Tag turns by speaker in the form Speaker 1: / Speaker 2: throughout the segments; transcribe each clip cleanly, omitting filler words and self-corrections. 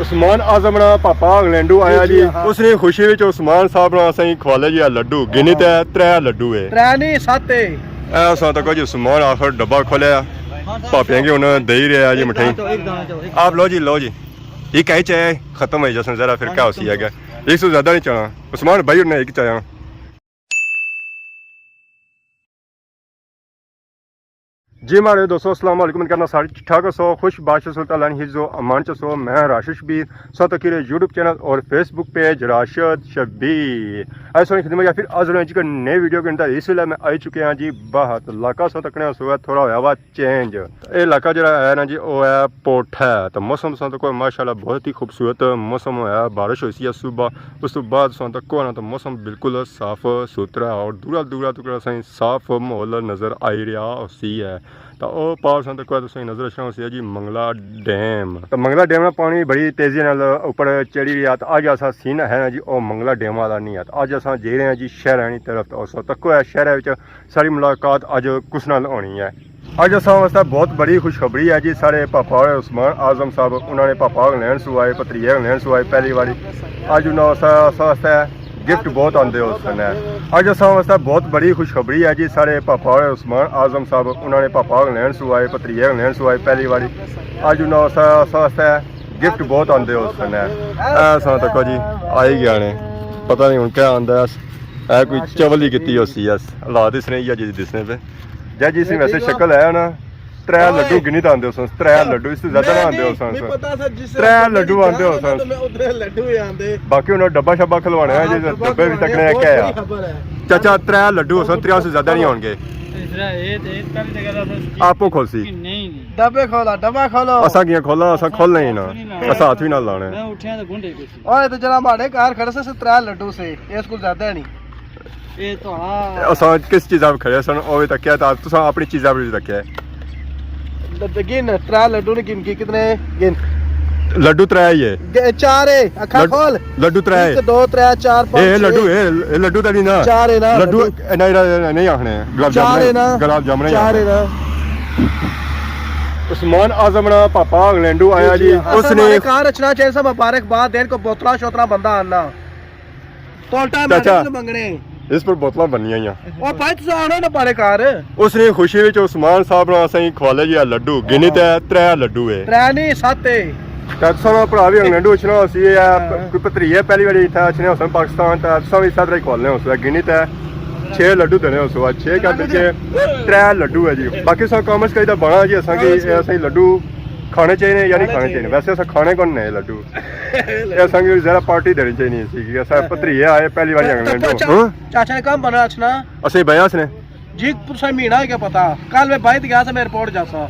Speaker 1: उस्मान आजम ना पापा इंग्लैंडू आया जी उसने खुशी विच उस्मान साहब ना असें खवाले जी लड्डू गिनी ते 3 लड्डू है
Speaker 2: 3 नहीं 7 है
Speaker 1: ऐसा तो कुछ उस्मान आखिर डब्बा खोलिया पापियां की उन्हें दे ही रहा जी मिठाई आप लो जी ये कहीं चाहे खत्म है जैसे जरा फिर क्या होती है इससे ज्यादा नहीं चाहना उस्मान भाई उन्हें एक चाहे जी हमारे दोस्तों अस्सलाम वालेकुम करना सारे ठीक ठाक सो खुश बादशाह सुल्तान हिज़्ज़ो अमान सो मैं राशिद शबीर सो तक यूट्यूब चैनल और फेसबुक पेज राशिद शबीर ऐसा खिदमत या फिर आज का नए वीडियो के अंदर इस वे मैं आई चुके हैं जी बाहर इलाका सो तकने सो थोड़ा होया वा चेंज ये इलाका जो है ना जी वो है पोठ है तो मौसम सो तक माशाल्लाह बहुत ही खूबसूरत मौसम होया बारिश हुई सी सुबह उस तो बाद सो तक ना तो मौसम बिल्कुल साफ सुथरा और दूरा दूरा तक साफ माहौल नज़र आई रहा उसी है तो वह पार सन तक नज़र रखना उसी जी मंगला डैम तो मंगला डैम ना पानी बड़ी तेज़ी उपर चढ़ी रहा तो अज असा सीन है ना जी वो मंगला डैम वाला नहीं है तो अज अस जे रहे हैं जी शहर की तरफ तो उस तक है शहर सारी मुलाकात अज कुछ नाल होनी है अज असा वास्ते बहुत बड़ी खुशखबरी है जी सारे पापा उस्मान आजम साहब उन्होंने पापा इंग्लैंड सु आए भतरीए इंग्लैंड सु आए पहली बारी अज उन्होंने गिफ्ट बहुत आते उस समय अज असा वास्ते बहुत बड़ी खुशखबरी है जी सारे पापा उस्मान आजम साहब उन्होंने पापा इंग्लैंड सु आए भतरीए इंग्लैंड सु आए पहली बारी अज उन्होंने वास्ते गिफ्ट बहुत आते उस समय ऐसा तक जी आई गया ने पता नहीं हूँ क्या आंदा है कोई चवल ही की उसी हालात इसने ही जी दिसने पे जै जी वैसे शक्ल है ना 3 लड्डू गिनी तो आते उस 3 लड्डू इससे ज्यादा ना आते उस 3 लड्डू आते उस बाकी उन्होंने डब्बा शब्बा खलवाने हैं जी डब्बे भी तकने क्या है चाचा 3 लड्डू उस 3 से ज्यादा नहीं होंगे आपो खोलसी
Speaker 2: डब्बे खोला डब्बा खोलो
Speaker 1: असा किया खोला असा खोलना ही ना असा हाथ भी ना लाने
Speaker 2: मैं उठिया तो गुंडे कुछ ओए तो जरा हमारे कार खड़े से 3 लड्डू से ये स्कूल ज्यादा नहीं ये तो हां
Speaker 1: असा किस चीज आप खड़े सन ओए तक क्या था तुसा अपनी चीज आप तक है
Speaker 2: गिन 3 लड्डू ने गिन के कितने गिन
Speaker 1: लड्डू 3 ही है
Speaker 2: 4 है अखा खोल
Speaker 1: लड्डू 3 है
Speaker 2: 2 3 4 5
Speaker 1: ए लड्डू तो नहीं ना
Speaker 2: 4 है ना
Speaker 1: लड्डू नहीं आखने गुलाब जामुन
Speaker 2: 4 है ना
Speaker 1: उस्मान आजम ना पापा इंग्लैंडू आया जी उसने
Speaker 2: कार रचना चाहिए सब मुबारकबाद देन को बोतला शोतला बंदा आना तोलटा मारे मंगने इस पर बोतल बनी हुई ओ भाई तुस आना ना पारे कार
Speaker 1: उसने खुशी विच उस्मान साहब ना असें खवाले जी लड्डू गिनी ते 3 लड्डू है
Speaker 2: 3 नहीं 7 है
Speaker 1: तत्समा भरा भी इंग्लैंड उछना उसी कोई भतरीए पहली बारी था अच्छने उस पाकिस्तान ता सब इस तरह खवाले उस गिनी ते 6 लड्डू देने उस 6 का पीछे 3 लड्डू है जी बाकी सब कॉमर्स का बना जी असा की असें लड्डू खाने चाहिए या नहीं खाने चाहिए वैसे अस खाने कौन नहीं लड्डू असा की जरा पार्टी देनी चाहिए सी असा भतरीए आए पहली बारी इंग्लैंड
Speaker 2: चाचा काम बना अच्छना
Speaker 1: असें बयास ने
Speaker 2: जी पुरसा महीना क्या पता कल मैं बाइट गया था मैं रिपोर्ट जासा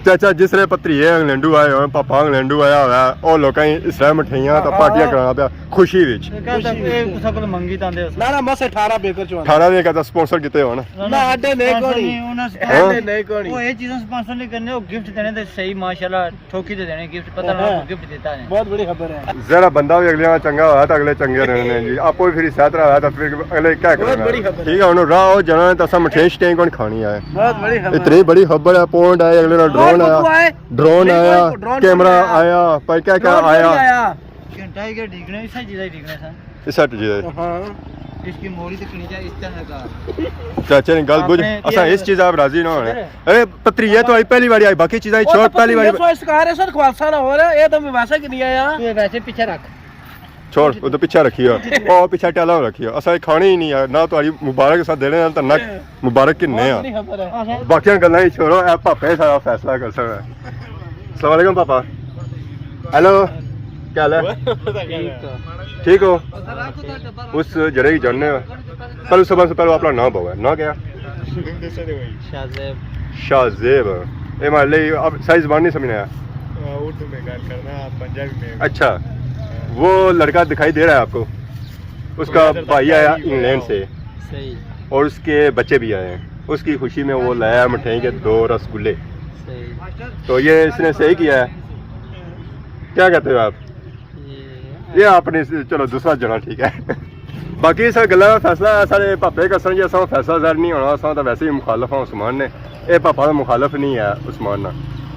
Speaker 1: चाचा जिसने भतरीए इंग्लैंडू आए हो पापा इंग्लैंडू आया हुआ और लोग इस तरह मिठाइयां तो पार्टियां कराना पिया खुशी विच
Speaker 2: मंगी तांदे ना ना मस 18 बेकर चो
Speaker 1: 18 दे का स्पॉन्सर किते हो ना
Speaker 2: अड्डे नहीं कोनी अड्डे नहीं कोनी
Speaker 3: वो ये चीजें स्पॉन्सर नहीं करने वो गिफ्ट देने तो सही माशाल्लाह ठोकी दे देने गिफ्ट पता ना गिफ्ट देता है
Speaker 2: बहुत बड़ी खबर है
Speaker 1: जरा बंदा भी अगले चंगा होया तो अगले चंगे रहने जी आपो फिर साथ रहा तो फिर अगले क्या करना ठीक है उन्होंने राह जाना तो सब मिठाई स्टेक कौन खानी है
Speaker 2: बहुत बड़ी खबर
Speaker 1: इतनी बड़ी खबर है पॉइंट है अगले ड्रोन आया कैमरा आया पर क्या क्या आया
Speaker 3: टाइगर दिखने इस चीज़ दिखने सा
Speaker 1: इस चीज़
Speaker 3: हां इसकी मोड़ी तक नीचे इस तरह का
Speaker 1: चाचा ने गल बुझ असा इस चीज आप राजी ना होने अरे पत्रिया तो आई पहली बारी आई बाकी चीजें छोड़ पहली बारी
Speaker 2: तो इसकार है सर ख्वासा ना हो रहा ये तो मैं वैसे कि नहीं आया
Speaker 3: तू वैसे पीछे रख
Speaker 1: छोड़ वो तो पीछे रखियो ओ पीछे टाला रखियो असा खानी ही नहीं है ना तुम्हारी मुबारक साथ देने ना तो मुबारक किन्ने आ बाकी गल्लां ही छोड़ो ए पापे सारा फैसला कर सकदा अस्सलाम वालेकुम पापा हेलो क्या हाल है ठीक हो उस जड़े की जानने कल सुबह से पहले अपना नाम बोला ना क्या शाहजेब ये मान ली अब सही ज़बान नहीं समझ आया
Speaker 4: उर्दू में बात करना पंजाबी में
Speaker 1: अच्छा वो लड़का दिखाई दे रहा है आपको उसका भाई आया इंग्लैंड से
Speaker 3: सही
Speaker 1: और उसके बच्चे भी आए हैं उसकी खुशी में वो लाया मिठाई के 2 रसगुल्ले तो ये इसने सही किया है क्या कहते हो आप ये आपने चलो दूसरा जना ठीक है बाकी सर गल्ला का फैसला सारे पापे का जी असा फैसला जर नहीं होना असा तो वैसे ही मुखालफ हाँ उस्मान ने ये पापा का मुखालफ नहीं है उस्मान ना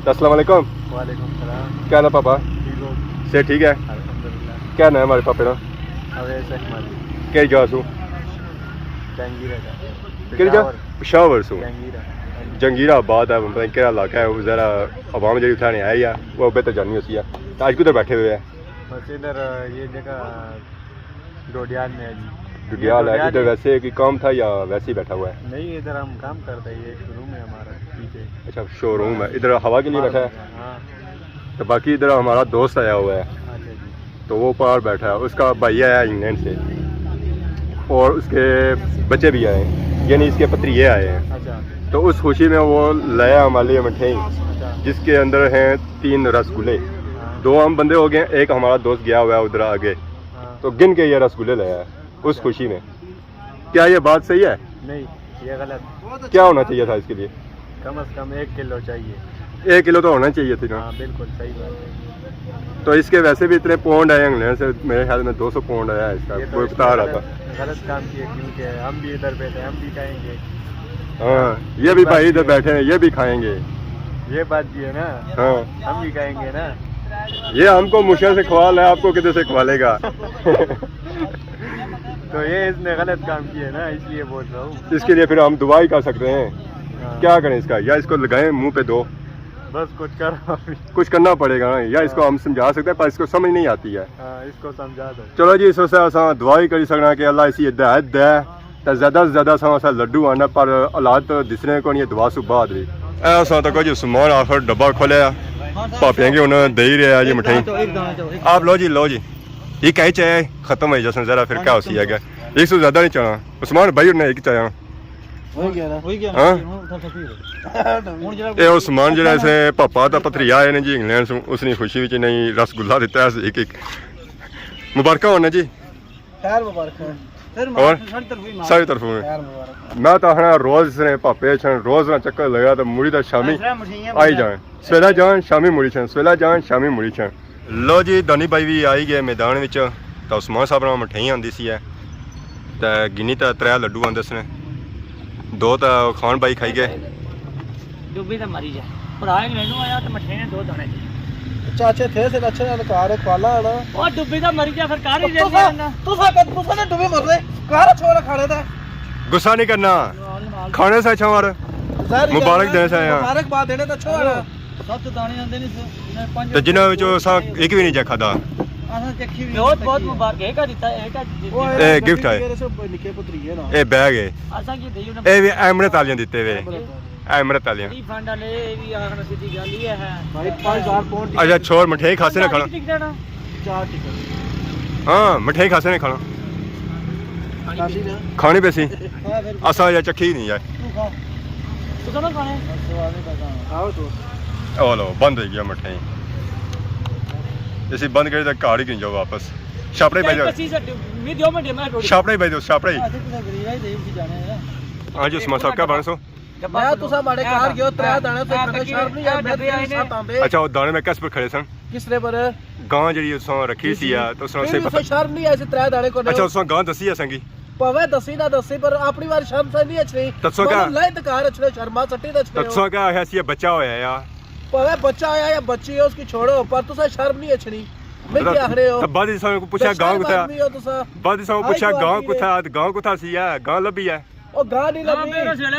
Speaker 1: अस्सलाम वालेकुम
Speaker 4: वालेकुम सलाम
Speaker 1: क्या हाल है पापा से ठीक है।
Speaker 4: अल्हम्दुलिल्लाह।
Speaker 1: क्या नाम है हमारे पापे का?
Speaker 4: अवैस अहमद।
Speaker 1: क्या जासू
Speaker 4: जंगीरा का।
Speaker 1: किहड़ी जगह? पेशावर सू
Speaker 4: जंगीरा।
Speaker 1: जंगीरा आबाद है, पता नहीं क्या इलाका है वो, ज़रा आवाम जी उठाने आई है वो बेहतर जानी होती है। तो आज किधर बैठे हुए हैं?
Speaker 4: बस इधर ये जगह डोडियाल में है जी।
Speaker 1: डुडियाल है। इधर वैसे कोई काम था या वैसे ही बैठा हुआ है?
Speaker 4: नहीं, इधर हम काम करते हैं, ये शोरूम है हमारा पीछे।
Speaker 1: अच्छा, शोरूम है। इधर हवा के लिए बैठा है।
Speaker 4: हाँ।
Speaker 1: तो बाकी इधर हमारा दोस्त आया हुआ है,
Speaker 4: अच्छा जी।
Speaker 1: तो वो पार बैठा है, उसका भाई आया इंग्लैंड से और उसके बच्चे भी आए हैं, यानी इसके पत्रिये आए हैं।
Speaker 4: अच्छा।
Speaker 1: तो उस खुशी में वो लाया हमारे लिए मिठाई,
Speaker 4: अच्छा।
Speaker 1: जिसके अंदर हैं 3 रसगुल्ले।
Speaker 4: हाँ।
Speaker 1: 2 हम बंदे हो गए, एक हमारा दोस्त गया हुआ है उधर आगे,
Speaker 4: हाँ।
Speaker 1: तो गिन के ये रसगुल्ले लाया है उस खुशी में। क्या ये बात सही है?
Speaker 4: नहीं, ये गलत।
Speaker 1: क्या होना चाहिए था इसके लिए?
Speaker 4: कम से कम 1 किलो चाहिए।
Speaker 1: 1 किलो तो होना चाहिए थी ना।
Speaker 4: हाँ बिल्कुल सही बात है।
Speaker 1: तो इसके वैसे भी इतने पौंड आए इंग्लैंड से, मेरे ख्याल में 200 पौंड आया है इसका।
Speaker 4: ये तो
Speaker 1: कोई बता रहा था।
Speaker 4: गलत काम किए, क्योंकि हम भी इधर बैठे, हम भी खाएंगे।
Speaker 1: हाँ, ये भी भाई इधर बैठे हैं, ये भी खाएंगे।
Speaker 4: ये बात भी है ना।
Speaker 1: हाँ,
Speaker 4: हम भी खाएंगे ना।
Speaker 1: ये हमको मुश्किल से खवाल है, आपको किधर से खवालेगा?
Speaker 4: तो ये इसने गलत काम किया ना, इसलिए बोल रहा हूँ।
Speaker 1: इसके लिए फिर हम दुआ ही कर सकते हैं।
Speaker 4: हाँ।
Speaker 1: क्या करें इसका? या इसको लगाएं मुंह पे दो,
Speaker 4: बस कुछ करो अभी।
Speaker 1: कुछ करना पड़ेगा ना। या इसको हम समझा सकते हैं, पर इसको समझ नहीं आती है।
Speaker 4: हाँ, इसको समझा दो।
Speaker 1: चलो जी, इस वास्ते असां दुआ ही करी सकना कि अल्लाह इसी हिदायत दे तो ज़्यादा से ज़्यादा असां लड्डू आना, पर औलाद दिसने को नहीं, दुआ सु बाद भी ऐसा तो कुछ उस्मान आखिर डब्बा खोलिया पापियां की उन्हें दे ही रहा जी मिठाई। आप लो जी, लो जी, ये कहीं चाहे खत्म है जैसे ज़रा, फिर क्या हो सी है? एक से ज़्यादा नहीं चाहना उस्मान भाई, उन्हें एक चाहे। ये उस्मान जो ऐसे पापा का भतरीआ आए ने जी इंग्लैंड से, उसने खुशी में नहीं रसगुल्ला दिता है एक मुबारक होने जी। और सारी तरफों में मैं तो आखना रोज ने पापे छन रोज ना चक्कर लगा तो मुड़ी तो शामी आई जाए, सवेला जान शामी मुड़ी छन, सवेला जान शामी मुड़ी छन। लो जी, दानी भाई भी आई गए मैदान विच, तो उस्मान साहब नाल मिठाई आंदी सी है, तो गिनी तो 3 लड्डू आंदे सी, 2 तो खान भाई खाई गए।
Speaker 3: डुब्बी तो मरी जाए पर आए मैनू आया तो मठे ने 2 दाने
Speaker 2: चाचे थे से अच्छे कार पाला ना।
Speaker 3: और डुब्बी तो मरी जाए फिर कार ही दे देना।
Speaker 2: तू ने डुबी मर रहे कार छोड़ खाने दा।
Speaker 1: गुस्सा नहीं करना, खाने से अच्छा और मुबारक देने से आया।
Speaker 2: मुबारकबाद देने तो छोड़
Speaker 3: 7 दाने आंदे नहीं 5
Speaker 1: तो जिन्हों विचों असां एक भी नहीं जा खादा।
Speaker 3: आसा चखी भी बहुत बहुत मुबारक है का दिता है का
Speaker 1: ए गिफ्ट है,
Speaker 2: निके पुत्रीए ना
Speaker 1: ए बैग है,
Speaker 3: आसा की देई
Speaker 1: ए भी अमृत वालियां दिते वे, अमृत वालियां।
Speaker 3: ई फंड वाले भी आखना सीधी गल ही है
Speaker 2: भाई 5000 पाउंड।
Speaker 1: अच्छा छोड़, मिठाई खासे ने खाना।
Speaker 2: 4 टिकट।
Speaker 1: हाँ, मिठाई खासे ने खाना,
Speaker 2: खासी ना
Speaker 1: खानी पैसी
Speaker 3: हां फिर
Speaker 1: असा या चखी नहीं है।
Speaker 3: तू खा तू कौन खाने
Speaker 2: आओ तो
Speaker 1: ओ लो बंद हो गया मिठाई, इसी बंद करे तो घर ही क्यों जाओ वापस? छापड़े भाई जाओ,
Speaker 3: वीडियो में मैं थोड़ी
Speaker 1: छापड़े भाई दो, छापड़े। हाँ जी उस्मान साहब क्या बन सो?
Speaker 2: मैं तुसा माड़े कार गयो 3 दाने से कदे शर्म नहीं यार, मैं साथ आंदे।
Speaker 1: अच्छा वो दाने में किस पर खड़े सन?
Speaker 2: किसने पर
Speaker 1: गां जड़ी उसों रखी सी है तो उसने से पता।
Speaker 2: शर्म नहीं ऐसे 3 दाने को।
Speaker 1: अच्छा उसों गां दसी है संगी
Speaker 2: पवे दसी ना दसी पर अपनी बार शर्म से नहीं अच्छी।
Speaker 1: तत्सो क्या
Speaker 2: लाइट कार अच्छे शर्मा सट्टी दा अच्छे।
Speaker 1: तत्सो क्या है सी बच्चा होया यार,
Speaker 2: पवे बच्चा आया या बच्ची है उसकी छोड़ो, पर तुसा शर्म नहीं अच्छी। मैं क्या आख रहे हो?
Speaker 1: तब बाद इसमें पूछा गांव कुथा, बाद इसमें पूछा गांव कुथा, गांव कुथा सी है, गांव लभी है।
Speaker 2: ओ गां नहीं लभी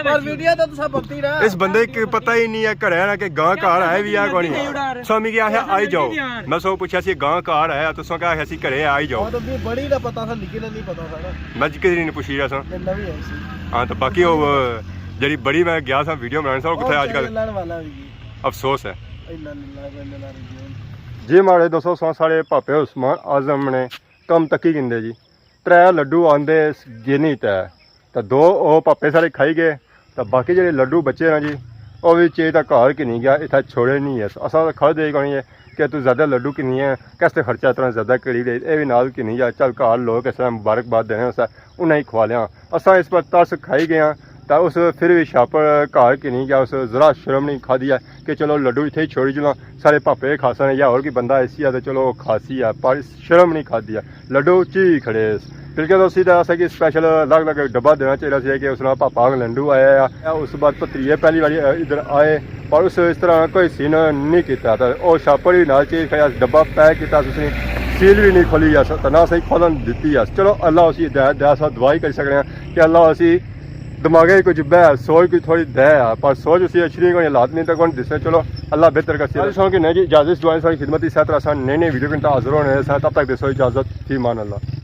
Speaker 2: पर वीडियो तो तुसा भक्ति ना।
Speaker 1: इस बंदे को पता ही नहीं है घरे ना कि गां घर है भी है कोनी। स्वामी क्या है आई जाओ, मैं सो पूछा सी गां घर है तो सो क्या है सी घरे आई जाओ।
Speaker 2: तो भी बड़ी ना पता था, निकी नहीं पता था ना,
Speaker 1: मैं किसी ने पूछी रहा सा।
Speaker 2: नवी है सी।
Speaker 1: हां तो बाकी वो जड़ी बड़ी मैं गया था वीडियो बनाने सा कुथा आजकल
Speaker 2: वाला भी
Speaker 1: अफसोस है।
Speaker 2: इन्ना लिल्लाह व इन्ना इलैहि राजिऊन।
Speaker 1: जी माड़े दोस्तों सौ साढ़े पापे उस्मान आजम ने कम तकी गिंदे जी 3 लड्डू आंदे गिनी तै तो 2 ਉਹ ਪਾਪੇ ਸਾਰੇ ਖਾਈ ਗਏ, ਤਾਂ ਬਾਕੀ ਜਿਹੜੇ ਲੱਡੂ ਬੱਚੇ ਨਾ ਜੀ ਉਹ ਵੀ ਚੇ ਤਾਂ ਘਰ ਕਿ ਨਹੀਂ ਗਿਆ, ਇੱਥੇ ਛੋੜੇ ਨਹੀਂ ਹੈ ਅਸਾਂ ਤਾਂ ਖਾ ਦੇ ਗਣੀ ਹੈ ਕਿ ਤੂੰ ਜ਼ਿਆਦਾ ਲੱਡੂ ਕਿ ਨਹੀਂ ਹੈ ਕਿਸਤੇ ਖਰਚਾ ਇਤਨਾ ਜ਼ਿਆਦਾ ਕਰੀ ਦੇ, ਇਹ ਵੀ ਨਾਲ ਕਿ ਨਹੀਂ ਜਾ ਚੱਲ ਘਰ ਲੋਕ ਇਸ ਤਰ੍ਹਾਂ ਮੁਬਾਰਕਬਾਦ ਦੇਣੇ ਉਸ ਉਹਨਾਂ ਹੀ ਖਵਾ ਲਿਆ। ਅਸਾਂ ਇਸ ਪਰ ਤਰਸ ਖਾਈ ਗਏ ਹਾਂ ਤਾਂ ਉਸ ਫਿਰ ਵੀ ਛਾਪੜ ਘਰ ਕਿ ਨਹੀਂ ਗਿਆ, ਉਸ ਜ਼ਰਾ ਸ਼ਰਮ ਨਹੀਂ ਖਾਦੀ ਹੈ ਕਿ ਚਲੋ ਲੱਡੂ ਇੱਥੇ ਹੀ ਛੋੜੀ ਚਲਾਂ ਸਾਰੇ ਪਾਪੇ ਖਾਸਾ ਨੇ ਜਾਂ ਹੋਰ ਕੀ ਬੰਦਾ ਐਸੀ ਆ ਤਾਂ ਚਲੋ ਖਾਸੀ ਆ, ਪਰ ਸ਼ਰਮ ਨਹੀਂ ਖਾਦੀ ਆ ਲੱਡੂ ਚੀ ਖੜੇ। बिल्कुल दोस्ती तो असें स्पेशल अलग अलग डब्बा देना चाहिए कि उस पापा लंडू आया उस बाद भतरीए पहली बारी इधर आए ਪਰ ਉਸ ਇਸ ਤਰ੍ਹਾਂ ਕੋਈ ਸੀਨ ਨਹੀਂ ਕੀਤਾ ਤਾਂ ਉਹ ਛਾਪੜ ਵੀ ਨਾਲ ਚੀਜ਼ ਖਾਇਆ ਡੱਬਾ ਪੈਕ ਕੀਤਾ ਤੁਸੀਂ ਸੀਲ ਵੀ ਨਹੀਂ ਖੋਲੀ ਜਾ ਤਾਂ ਨਾ ਸਹੀ ਖੋਲਣ ਦਿੱਤੀ ਆ ਚਲੋ ਅੱਲਾ ਅਸੀਂ ਦਾ ਦਵਾਈ ਕਰ ਸਕਦੇ ਹਾਂ ਕਿ ਅੱਲਾ ਅਸੀਂ ਦਿਮਾਗੇ ਕੁਝ ਬਹਿ ਸੋਚ ਕੋਈ ਥੋੜੀ दे पर सोच उसी अच्छी कोई हालात नहीं तक दिसे चलो अल्लाह बेहतर कर सो कि नहीं जी इजाजत दुआएं सारी खिदमत इस तरह नई नई वीडियो के हाजिर होने तब तक दसो इजाजत थी मान अल्लाह।